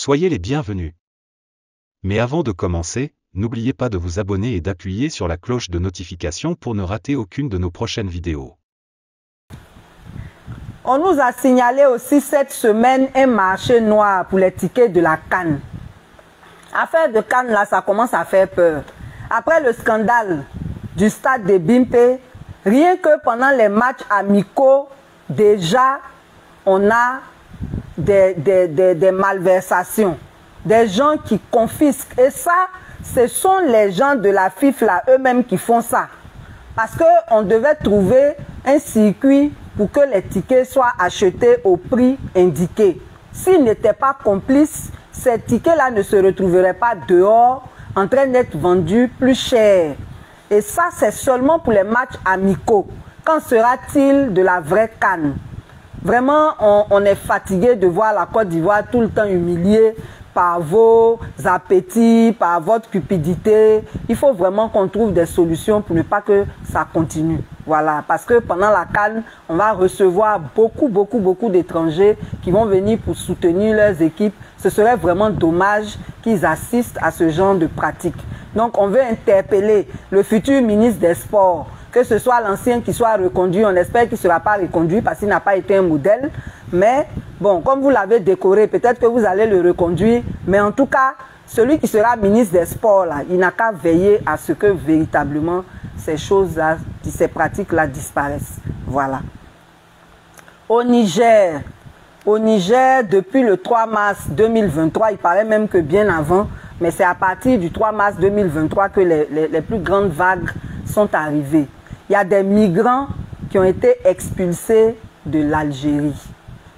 Soyez les bienvenus. Mais avant de commencer, n'oubliez pas de vous abonner et d'appuyer sur la cloche de notification pour ne rater aucune de nos prochaines vidéos. On nous a signalé aussi cette semaine un marché noir pour les tickets de la CAN. Affaire de CAN là, ça commence à faire peur. Après le scandale du stade de Bimpe, rien que pendant les matchs amicaux, déjà on a des malversations, des gens qui confisquent. Et ça, ce sont les gens de la FIFA là eux-mêmes qui font ça. Parce qu'on devait trouver un circuit pour que les tickets soient achetés au prix indiqué. S'ils n'étaient pas complices, ces tickets-là ne se retrouveraient pas dehors en train d'être vendus plus cher. Et ça, c'est seulement pour les matchs amicaux. Quand sera-t-il de la vraie CAN? Vraiment, on est fatigué de voir la Côte d'Ivoire tout le temps humiliée par vos appétits, par votre cupidité. Il faut vraiment qu'on trouve des solutions pour ne pas que ça continue. Voilà, parce que pendant la CAN, on va recevoir beaucoup d'étrangers qui vont venir pour soutenir leurs équipes. Ce serait vraiment dommage qu'ils assistent à ce genre de pratique. Donc, on veut interpeller le futur ministre des Sports, que ce soit l'ancien qui soit reconduit. On espère qu'il ne sera pas reconduit parce qu'il n'a pas été un modèle. Mais bon, comme vous l'avez décoré, peut-être que vous allez le reconduire. Mais en tout cas, celui qui sera ministre des Sports, là, il n'a qu'à veiller à ce que véritablement ces choses-là, ces pratiques-là disparaissent. Voilà. Au Niger, depuis le 3 mars 2023, il paraît même que bien avant, mais c'est à partir du 3 mars 2023 que les plus grandes vagues sont arrivées. Il y a des migrants qui ont été expulsés de l'Algérie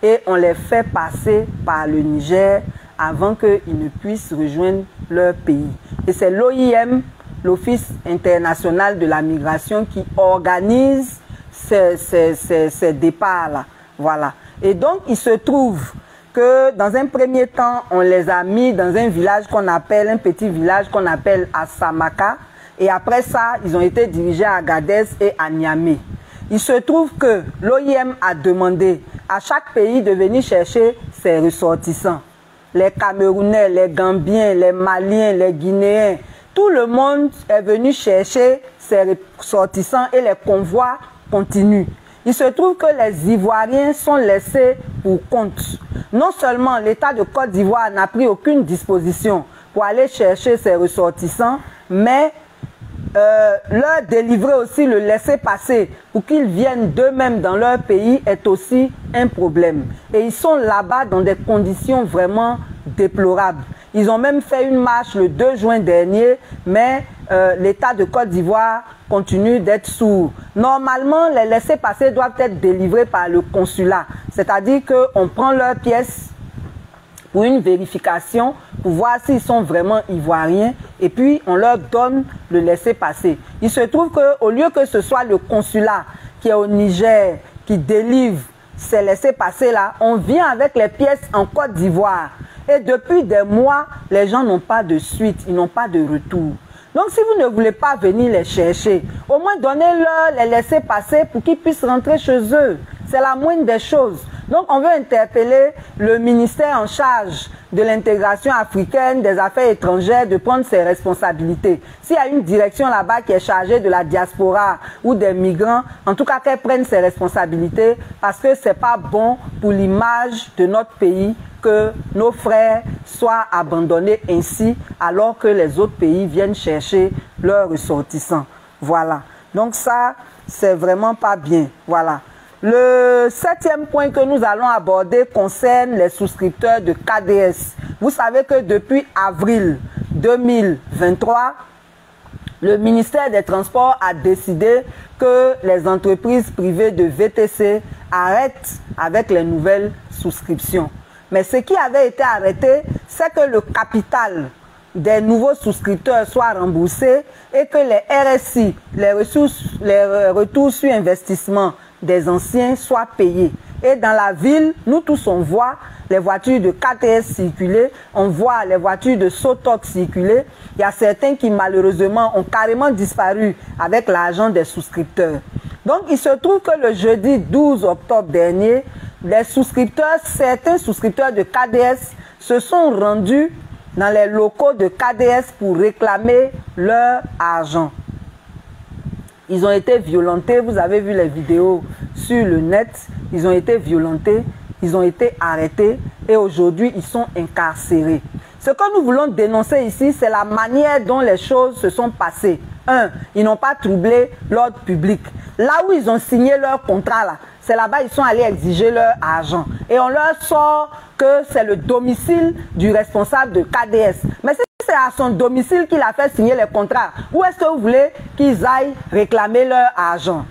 et on les fait passer par le Niger avant qu'ils ne puissent rejoindre leur pays. Et c'est l'OIM, l'Office international de la migration, qui organise ces départs-là. Voilà. Et donc, il se trouve que dans un premier temps, on les a mis dans un village qu'on appelle, un petit village qu'on appelle Assamaka. Et après ça, ils ont été dirigés à Agadez et à Niamey. Il se trouve que l'OIM a demandé à chaque pays de venir chercher ses ressortissants. Les Camerounais, les Gambiens, les Maliens, les Guinéens, tout le monde est venu chercher ses ressortissants et les convois continuent. Il se trouve que les Ivoiriens sont laissés pour compte. Non seulement l'État de Côte d'Ivoire n'a pris aucune disposition pour aller chercher ses ressortissants, mais leur délivrer aussi le laisser-passer pour qu'ils viennent d'eux-mêmes dans leur pays est aussi un problème. Et ils sont là-bas dans des conditions vraiment déplorables. Ils ont même fait une marche le 2 juin dernier, mais l'État de Côte d'Ivoire continue d'être sourd. Normalement, les laissés-passer doivent être délivrés par le consulat. C'est-à-dire qu'on prend leurs pièces pour une vérification, pour voir s'ils sont vraiment ivoiriens, et puis on leur donne le laisser-passer. Il se trouve qu'au lieu que ce soit le consulat qui est au Niger qui délivre ces laissés-passer là, on vient avec les pièces en Côte d'Ivoire. Et depuis des mois, les gens n'ont pas de suite, ils n'ont pas de retour. Donc si vous ne voulez pas venir les chercher, au moins donnez-leur les laisser passer pour qu'ils puissent rentrer chez eux. C'est la moindre des choses. Donc on veut interpeller le ministère en charge de l'intégration africaine, des affaires étrangères, de prendre ses responsabilités. S'il y a une direction là-bas qui est chargée de la diaspora ou des migrants, en tout cas qu'elle prenne ses responsabilités parce que c'est pas bon pour l'image de notre pays que nos frères soient abandonnés ainsi alors que les autres pays viennent chercher leurs ressortissants. Voilà. Donc ça, c'est vraiment pas bien. Voilà. Le 7e point que nous allons aborder concerne les souscripteurs de KDS. Vous savez que depuis avril 2023, le ministère des Transports a décidé que les entreprises privées de VTC arrêtent avec les nouvelles souscriptions. Mais ce qui avait été arrêté, c'est que le capital des nouveaux souscripteurs soit remboursé et que les RSI, les retours sur investissement des anciens soient payés. Et dans la ville, nous tous on voit les voitures de KTS circuler, on voit les voitures de Sotoc circuler. Il y a certains qui malheureusement ont carrément disparu avec l'argent des souscripteurs. Donc il se trouve que le jeudi 12 octobre dernier, les souscripteurs, certains souscripteurs de KDS se sont rendus dans les locaux de KDS pour réclamer leur argent. Ils ont été violentés, vous avez vu les vidéos sur le net, ils ont été violentés, ils ont été arrêtés et aujourd'hui ils sont incarcérés. Ce que nous voulons dénoncer ici, c'est la manière dont les choses se sont passées. Un, ils n'ont pas troublé l'ordre public. Là où ils ont signé leur contrat, là, c'est là-bas ils sont allés exiger leur argent. Et on leur sort que c'est le domicile du responsable de KDS. Mais si c'est à son domicile qu'il a fait signer les contrats, où est-ce que vous voulez qu'ils aillent réclamer leur argent?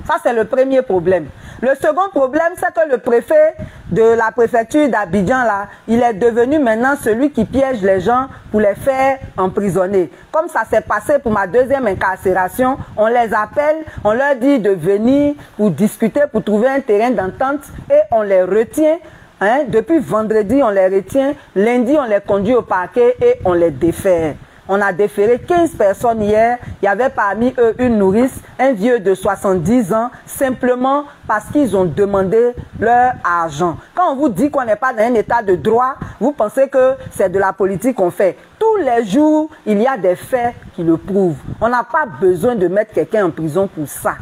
Ça, c'est le premier problème. Le second problème, c'est que le préfet de la préfecture d'Abidjan, là, il est devenu maintenant celui qui piège les gens pour les faire emprisonner. Comme ça s'est passé pour ma deuxième incarcération, on les appelle, on leur dit de venir pour discuter, pour trouver un terrain d'entente et on les retient. Hein? Depuis vendredi, on les retient. Lundi, on les conduit au parquet et on les défère. On a déféré 15 personnes hier. Il y avait parmi eux une nourrice, un vieux de 70 ans, simplement parce qu'ils ont demandé leur argent. Quand on vous dit qu'on n'est pas dans un état de droit, vous pensez que c'est de la politique qu'on fait. Tous les jours, il y a des faits qui le prouvent. On n'a pas besoin de mettre quelqu'un en prison pour ça.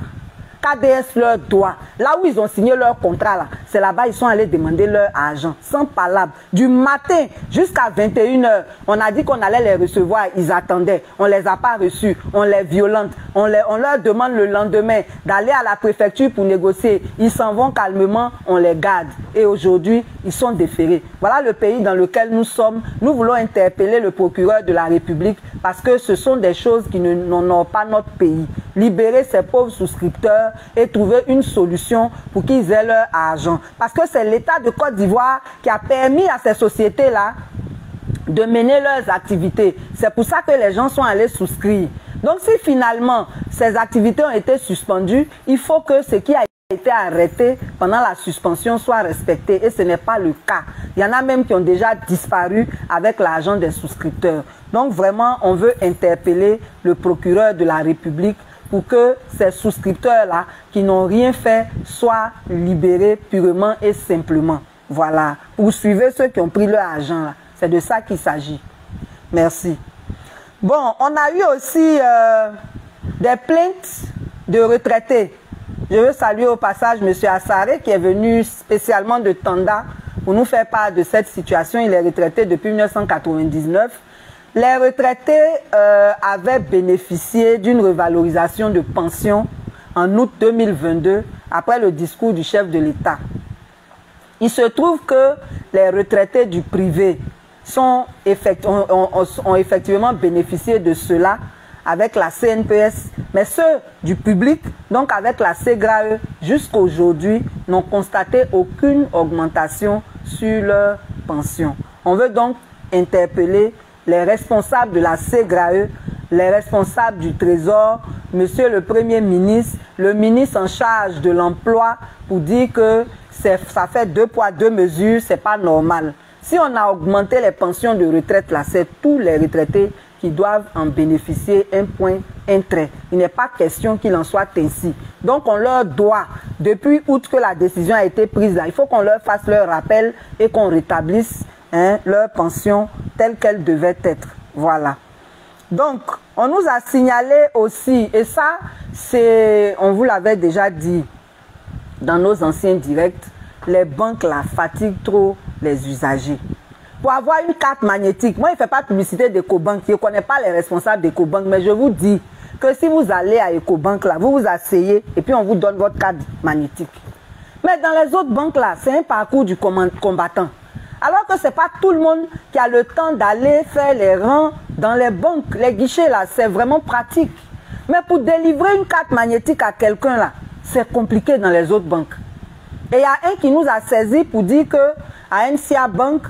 KDS leur doit. Là où ils ont signé leur contrat, là, c'est là-bas ils sont allés demander leur argent, sans palabre. Du matin jusqu'à 21 h, on a dit qu'on allait les recevoir, ils attendaient. On les a pas reçus, on les violente. On leur demande le lendemain d'aller à la préfecture pour négocier. Ils s'en vont calmement, on les garde. Et aujourd'hui, ils sont déférés. Voilà le pays dans lequel nous sommes. Nous voulons interpeller le procureur de la République parce que ce sont des choses qui n'honorent pas notre pays. Libérer ces pauvres souscripteurs et trouver une solution pour qu'ils aient leur argent. Parce que c'est l'État de Côte d'Ivoire qui a permis à ces sociétés-là de mener leurs activités. C'est pour ça que les gens sont allés souscrire. Donc si finalement ces activités ont été suspendues, il faut que ce qui a été arrêté pendant la suspension soit respecté. Et ce n'est pas le cas. Il y en a même qui ont déjà disparu avec l'argent des souscripteurs. Donc vraiment, on veut interpeller le procureur de la République pour que ces souscripteurs-là, qui n'ont rien fait, soient libérés purement et simplement. Voilà. Poursuivez ceux qui ont pris leur argent là. C'est de ça qu'il s'agit. Merci. Bon, on a eu aussi des plaintes de retraités. Je veux saluer au passage M. Assaré qui est venu spécialement de Tanda pour nous faire part de cette situation. Il est retraité depuis 1999. Les retraités avaient bénéficié d'une revalorisation de pension en août 2022 après le discours du chef de l'État. Il se trouve que les retraités du privé ont effectivement bénéficié de cela avec la CNPS, mais ceux du public, donc avec la CEGRAE, jusqu'à aujourd'hui, n'ont constaté aucune augmentation sur leur pension. On veut donc interpeller les responsables de la CEGRAE, les responsables du Trésor, Monsieur le Premier ministre, le ministre en charge de l'emploi, pour dire que ça fait 2 poids 2 mesures, c'est pas normal. Si on a augmenté les pensions de retraite, là, c'est tous les retraités qui doivent en bénéficier, un point, un trait. Il n'est pas question qu'il en soit ainsi. Donc on leur doit, depuis août que la décision a été prise là, il faut qu'on leur fasse leur rappel et qu'on rétablisse leur pension telle qu'elle devait être. Voilà. Donc, on nous a signalé aussi, et ça, on vous l'avait déjà dit dans nos anciens directs, les banques là fatiguent trop les usagers. Pour avoir une carte magnétique, moi, il ne fait pas de publicité d'Ecobank, je ne connais pas les responsables d'Ecobank, mais je vous dis que si vous allez à Ecobank là, vous vous asseyez et puis on vous donne votre carte magnétique. Mais dans les autres banques là, c'est un parcours du combattant. Alors que ce n'est pas tout le monde qui a le temps d'aller faire les rangs dans les banques. Les guichets là, c'est vraiment pratique. Mais pour délivrer une carte magnétique à quelqu'un là, c'est compliqué dans les autres banques. Et il y a un qui nous a saisi pour dire que à NCA Bank,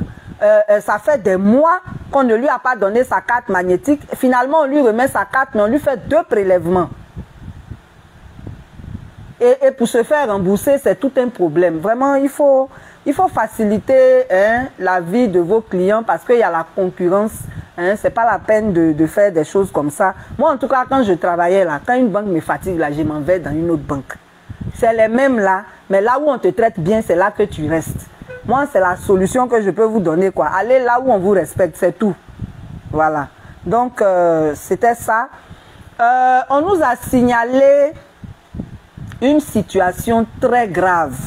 ça fait des mois qu'on ne lui a pas donné sa carte magnétique. Finalement, on lui remet sa carte, mais on lui fait 2 prélèvements. Et pour se faire rembourser, c'est tout un problème. Vraiment, il faut faciliter la vie de vos clients parce qu'il y a la concurrence. C'est pas la peine de faire des choses comme ça. Moi, en tout cas, quand je travaillais là, quand une banque me fatigue, là, je m'en vais dans une autre banque. C'est les mêmes là, mais là où on te traite bien, c'est là que tu restes. Moi, c'est la solution que je peux vous donner, quoi. Allez là où on vous respecte, c'est tout. Voilà. Donc, c'était ça. On nous a signalé une situation très grave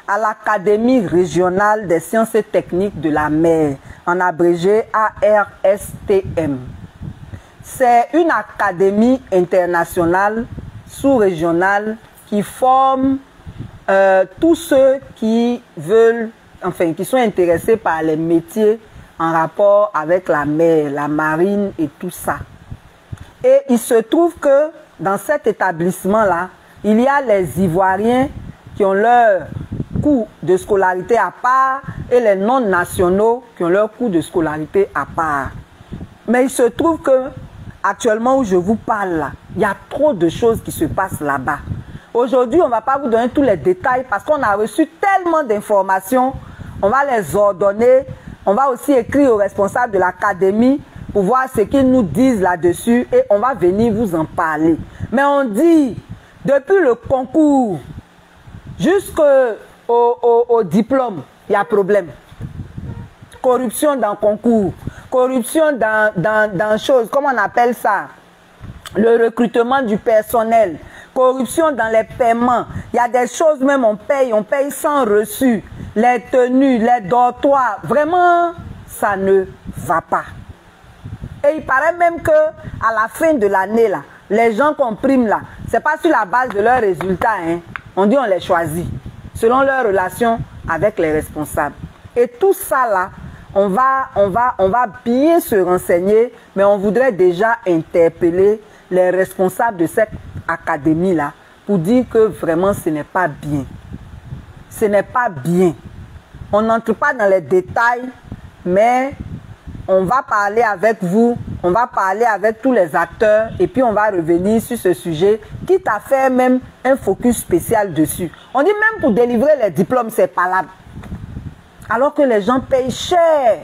à l'Académie régionale des sciences et techniques de la mer, en abrégé ARSTM. C'est une académie internationale, sous-régionale, qui forme tous ceux qui veulent, enfin, qui sont intéressés par les métiers en rapport avec la mer, la marine et tout ça. Et il se trouve que dans cet établissement-là, il y a les Ivoiriens qui ont leur cours de scolarité à part et les non-nationaux qui ont leur cours de scolarité à part. Mais il se trouve que actuellement où je vous parle là, il y a trop de choses qui se passent là-bas. Aujourd'hui, on ne va pas vous donner tous les détails parce qu'on a reçu tellement d'informations. On va les ordonner. On va aussi écrire aux responsables de l'académie pour voir ce qu'ils nous disent là-dessus et on va venir vous en parler. Mais on dit, depuis le concours jusqu'au diplôme, il y a problème. Corruption dans le concours, corruption dans choses, comment on appelle ça? Le recrutement du personnel, corruption dans les paiements. Il y a des choses même, on paye sans reçu. Les tenues, les dortoirs, vraiment, ça ne va pas. Et il paraît même que à la fin de l'année, là, les gens qu'on prime là, c'est pas sur la base de leurs résultats, hein. On dit on les choisit, selon leur relation avec les responsables. Et tout ça là, on va bien se renseigner, mais on voudrait déjà interpeller les responsables de cette académie-là pour dire que vraiment ce n'est pas bien. Ce n'est pas bien. On n'entre pas dans les détails, mais on va parler avec vous, on va parler avec tous les acteurs et puis on va revenir sur ce sujet, quitte à faire même un focus spécial dessus. On dit même pour délivrer les diplômes, c'est pas là. Alors que les gens payent cher.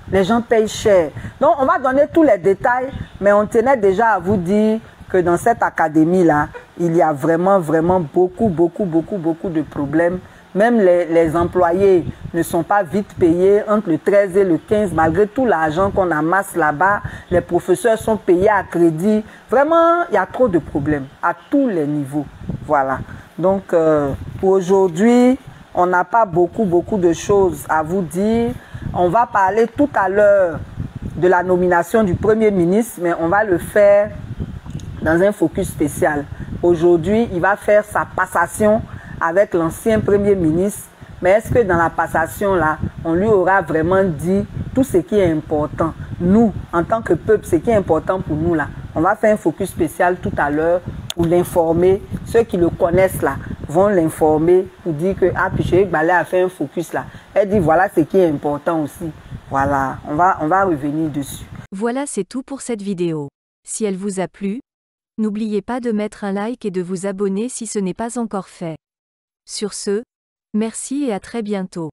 Les gens payent cher. Donc, on va donner tous les détails, mais on tenait déjà à vous dire que dans cette académie-là, il y a vraiment beaucoup de problèmes. Même les employés ne sont pas vite payés entre le 13 et le 15, malgré tout l'argent qu'on amasse là-bas. Les professeurs sont payés à crédit. Vraiment, il y a trop de problèmes à tous les niveaux. Voilà. Donc, pour aujourd'hui, on n'a pas beaucoup de choses à vous dire. On va parler tout à l'heure de la nomination du Premier ministre, mais on va le faire dans un focus spécial. Aujourd'hui, il va faire sa passation avec l'ancien Premier ministre. Mais est-ce que dans la passation là, on lui aura vraiment dit tout ce qui est important? Nous, en tant que peuple, ce qui est important pour nous là, on va faire un focus spécial tout à l'heure pour l'informer. Ceux qui le connaissent là vont l'informer pour dire que ah, puis Chérie Gbalé a fait un focus là. Elle dit voilà ce qui est important aussi. Voilà, on va revenir dessus. Voilà, c'est tout pour cette vidéo. Si elle vous a plu, n'oubliez pas de mettre un like et de vous abonner si ce n'est pas encore fait. Sur ce, merci et à très bientôt.